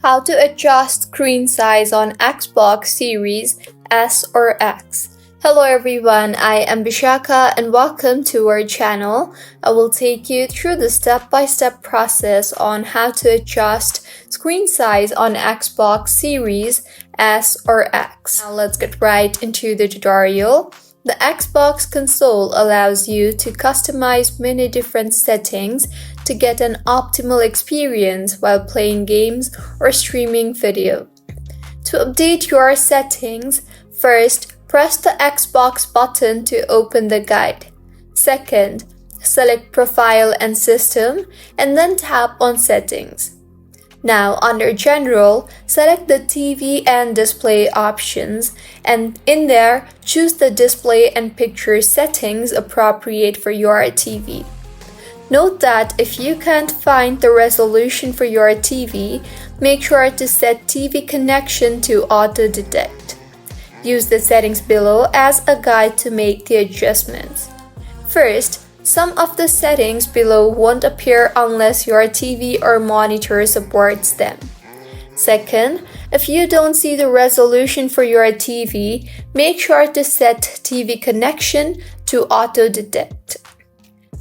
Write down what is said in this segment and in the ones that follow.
How to adjust screen size on Xbox Series S or X. Hello everyone, I am Bishaka and welcome to our channel. I will take you through the step-by-step process on how to adjust screen size on Xbox Series S or X. Now let's get right into the tutorial. The Xbox console allows you to customize many different settings to get an optimal experience while playing games or streaming video. To update your settings, first, press the Xbox button to open the guide. Second, select Profile and System and then tap on Settings. Now, under General, select the TV and Display options, and in there, choose the display and picture settings appropriate for your TV. Note that if you can't find the resolution for your TV, make sure to set TV connection to Auto Detect. Use the settings below as a guide to make the adjustments. First, some of the settings below won't appear unless your TV or monitor supports them. Second, if you don't see the resolution for your TV, make sure to set TV connection to Auto Detect.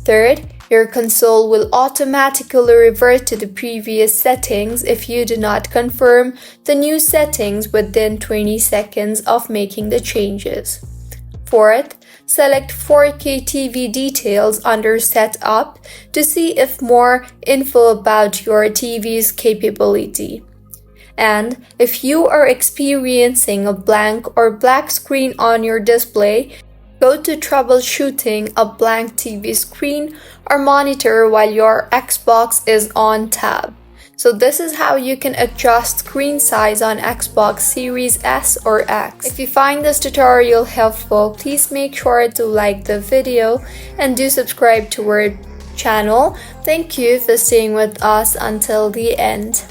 Third, your console will automatically revert to the previous settings if you do not confirm the new settings within 20 seconds of making the changes. Fourth, select 4K TV details under Setup to see if more info about your TV's capability. And if you are experiencing a blank or black screen on your display, go to Troubleshooting a blank TV screen or monitor while your Xbox is on tab. So this is how you can adjust screen size on Xbox Series S or X. If you find this tutorial helpful, please make sure to like the video and do subscribe to our channel. Thank you for staying with us until the end.